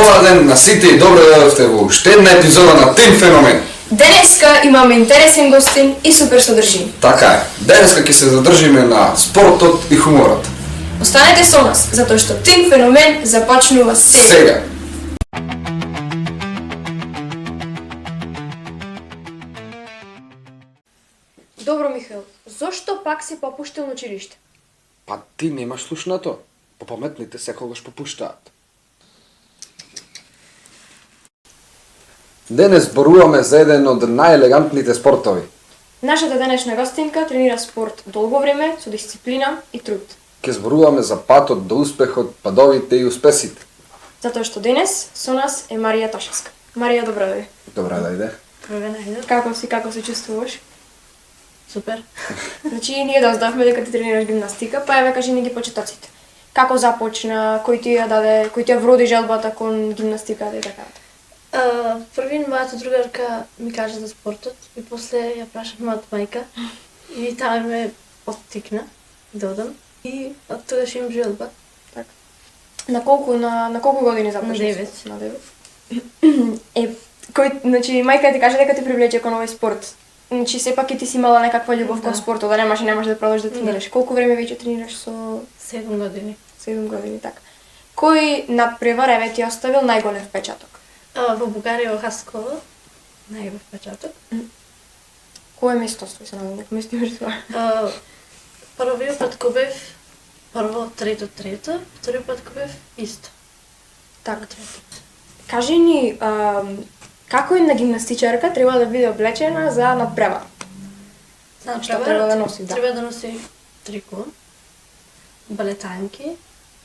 Добар ден на сите и добро дојдовте во уште една епизода на Тим Феномен. Денеска имаме интересен гостин и супер содржина. Така е, денеска ќе се задржиме на спортот и хуморот. Останете со нас, затоа што Тим Феномен започнува сега. Добро, Михаил, зошто пак си попуштил на училиште? Па ти немаш слушнато? Попаметните секогаш попуштаат. Денес зборуваме за еден од најелегантните спортови. Нашата денешна гостинка тренира спорт долго време, со дисциплина и труд. Ке зборуваме за патот до успехот, падовите и успесите. Затоа што денес со нас е Марија Тошевска. Марија, добро дојде. Добра дојде. Добре, најде. Како се чувствуваш? Супер. Значи, ние дознавме дека ти тренираш гимнастика, па еве кажи ни ги почетоците. Како започна, кој ти ја даде, кој ти ја вроди желбата кон гимнастиката и така? Првин мојата другарка ми кажа за спортот и после ја прашав мојата мајка и таа ме поттикна да одам и од тогаш имам желба. Така. На колку години започна? На 9. На 9. Значи мајка ти кажа дека те привлече кон овој спорт. Значи сепак и ти си имала некаква љубов кон спортот, да немаш да продолжиш да тренираш. Колку време веќе тренираш со 7 години? 7 години, така. Кој надпревар еве ти оставил најголем впечаток? Во Бугарија, во Хасково, најголем впечаток. Кое место се наоѓа? Како место имаш тоа? Првиот пат кога бев прво, трето, втори пат кога бев исто. Така. Кажи ни, како една гимнастичарка треба да биде облечена за надпревар? Што треба да носи? Треба да носи трико, балетанки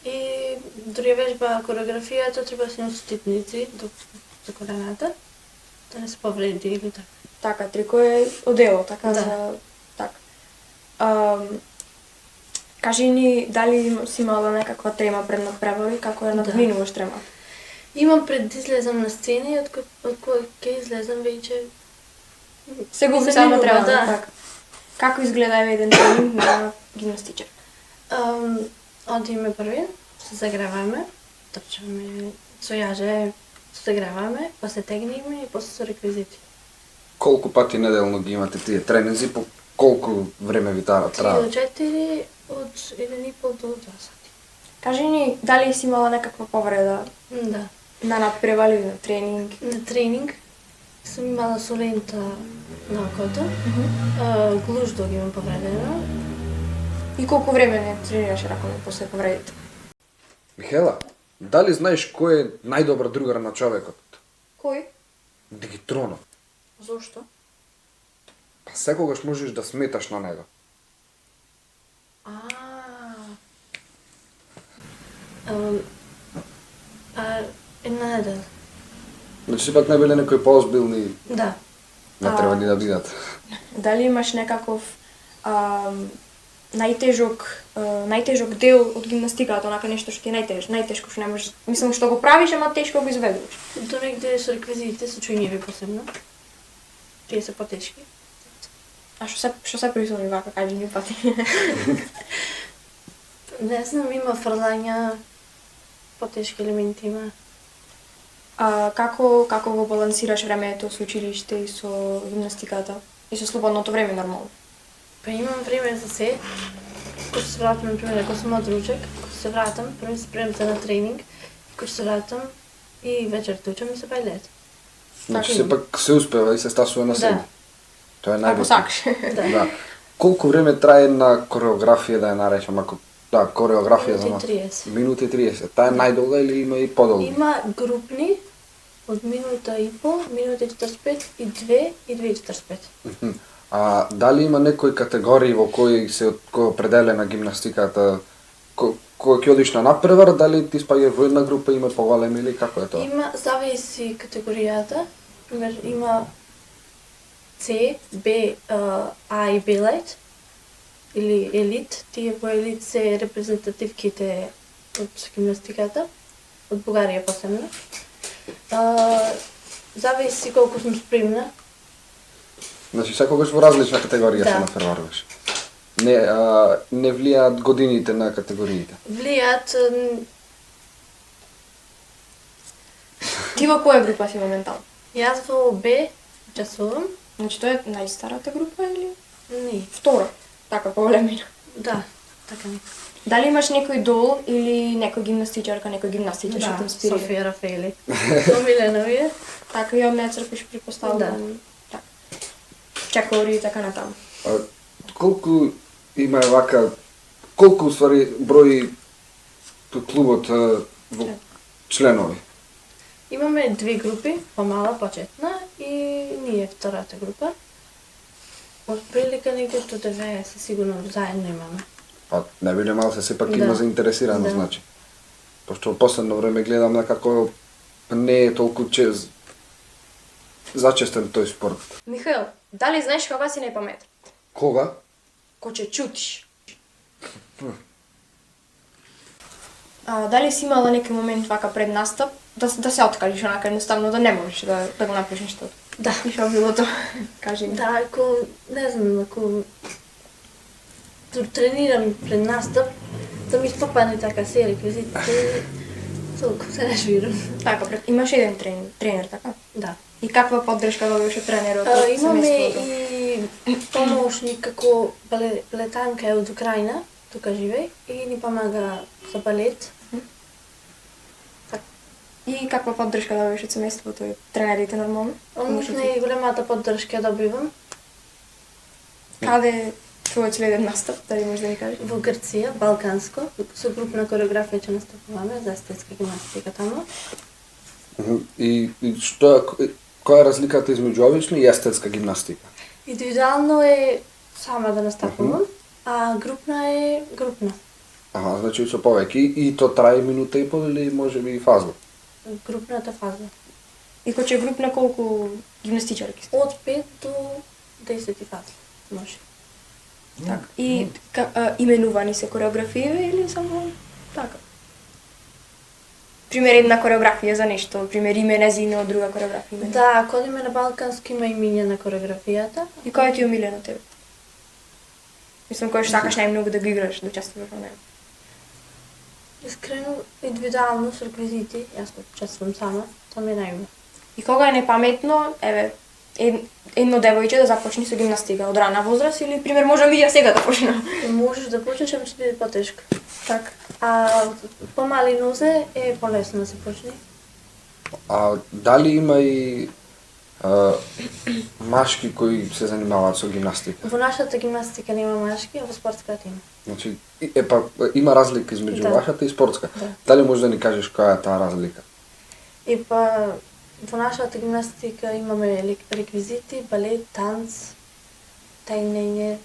и дури вежба кореографијата треба да се носи стипници до колената, да не се повреди или така. Така, трико е одело, така Да. за така. Кажи ни дали си имала некаква трема пред надпревари, како ја надминуваш трема? Имам пред да излезам на сцена и од кога ќе излезам веќе Се губи само треба, така. Како изгледа еве еден тренинг на гимнастичар? Одиме првин, се загреваме, трчаме со јаже, се загреваме, после тегнеме и после со реквизити. Колку пати неделно ги имате тие тренинзи, по колку време ви трае? 3 до 4, од 1,5 до 2 сати. Кажи ни дали си имала некаква повреда Да. на надпревар или на тренинг? На тренинг сум имала солента на окото, глуждо ги имам повредено. И колку време не тренираш ракови после повредите? Михела, дали знаеш кој е најдобар другар на човекот? Кој? Дигитронот. Зошто? Па секогаш можеш да сметаш на него. Една недела. Значи сепак не биле некои поозбилни, Да. не треба ни да бидат. Дали имаш некаков најтежок дел од гимнастиката, онака нешто што ти е најтешко што не можеш, мислам што го правиш, ама тешко го изведуваш. До негде со реквизитите, со чујневи посебно. Тие се потешки. А што се присуни вака, кажи ни пати? Не знам, има фрлања, потешки елементи има. Како го балансираш времето со училиште и со гимнастиката? И со слободното време нормално? Па имам време за се. Кога се вратам, например, ако сум од ручек, кога се вратам, прво се спремам за на тренинг, кога се вратам и вечерта учам и се бајлет. Значи сепак се успева и се стасува на себе. Тоа е најбитно. Ако сакаш. Да. Колку време трае една кореографија да ја наречам, ако кореографија за Минути 30. Минути 30. Таа е најдолга или има и подолга? Има групни од минута и пол, минута и 45 и 2 и 2,45. А дали има некои категории во кои се определена гимнастиката, кога ќе одиш на надпревар, дали ти спаѓаш во една група, има поголеми или како е тоа? Има, зависи категоријата. Пример, има C, B, A и B light или елит. Тие во елит се репрезентативките од гимнастиката, од Бугарија посебно. Зависи колку сум спремна. Значи секогаш во различна категорија се Да. надпреваруваш. Не влијаат годините на категориите. Влијаат Ти во која група си моментално? Јас во Б учествувам. Значи тоа е најстарата група или Не. втора? Така поголемина. Да, така не. Дали имаш некој дол или некој гимнастичарка, некој гимнастичар што те инспирира? Софија Рафаели. Омилено ми е. Така и од неја црпиш припоставувам. Да. Чекори и така натаму. Колку има вака, колку уствари брои клубот во членови? Имаме две групи, помала, почетна и ние втората група. Од прилика негде до 90 сигурно заедно имаме. Па не би немало се сепак Да. има заинтересирано, Да. значи. Пошто во последно време гледам како не е толку зачестен тој спорт. Михаил, дали знаеш кога си најпаметен? Кога? Ко ќе чутиш. Дали си имала некој момент вака пред настап да се откажеш онака едноставно да не можеш да го направиш нешто? Да. И што било тоа? Кажи ми. Да, ако, не знам, ако тренирам пред настап, да ми попадне така се реквизитите, толку се нервирам. Така, имаш еден тренер, така? Да. И каква поддршка добиваш од тренерот од Имаме семејството? и помошник како балетанка е од Украина, тука живее, и ни помага за балет. И каква поддршка добиваш од семејството и од тренерите нормално? Од нив најголемата поддршка добивам Каде е твојот следен настап, дали можеш да ми кажеш? во Грција, балканско, со групна кореографија ќе настапуваме за естетска гимнастика таму. И што е, која е разликата измеѓу обична и естетска гимнастика? Индивидуално е сама да настапувам, а групна е групна. Аха, значи со повеќе. И то трае минута и пол или може би и фаза? Групната фаза. И кој е групна колку гимнастичарки сте? Од 5 до 10 фаза може. Така. И именувани се кореографии или само така? Пример една кореографија за нешто, пример име незино од друга кореографија. Да, кога име на балкански има имиња на кореографијата. И кој ти е омилено тебе? Мислам, кој што сакаш најмногу да го играш, да учествуваш во него. Искрено, индивидуално со реквизити, јас го учествувам сама, тоа ми е најубаво. И кога е непаметно, еве, едно девојче да започне со гимнастика од рана возраст или пример можам и ја сега да почнам. Можеш да почнеш, ама ќе биде потешко. Така. А помали нозе е полесно да се почне. А дали има и машки кои се занимаваат со гимнастика? Во нашата гимнастика нема машки, а во спортската има. Значи, има разлика измеѓу Да. вашата и спортска. Да. Дали може да ни кажеш која е таа разлика? И па во нашата гимнастика имаме реквизити, балет, танц, тајнење,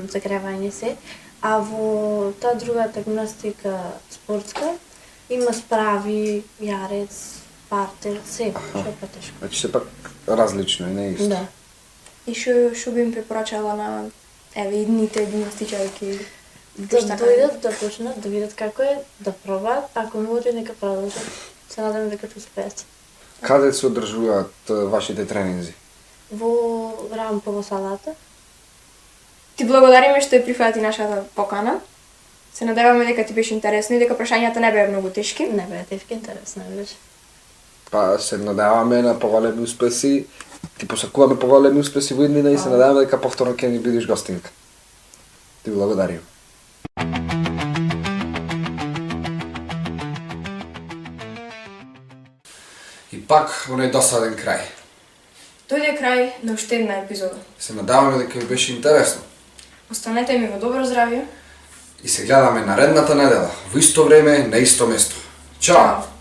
загревање се. А во таа другата гимнастика спортска има справи, јарец, партер, се, што е потешко. Значи сепак различно и не е исто. Да. И што би им препорачала на еве идните гимнастичарки? Да Што дојдат, да почнат, да видат како е, да пробаат, ако може нека продолжат. Се надам дека ќе успеат. Каде се одржуваат вашите тренинзи? Во Рампово салата. Ти благодариме што ја прифати нашата покана. Се надеваме дека ти беше интересно и дека прашањата не беа многу тешки. Не бе, тешки интересно беше. Па се надеваме на поголеми успеси. Ти посакуваме поголеми успеси во иднина и се надеваме дека повторно ќе ни бидеш гостинка. Ти благодарим. И пак оној досаден крај. Дојде крај на уште една епизода. Се надеваме дека ви беше интересно. Останете ми во добро здравје. И се гледаме наредната недела, во исто време, на исто место. Чао!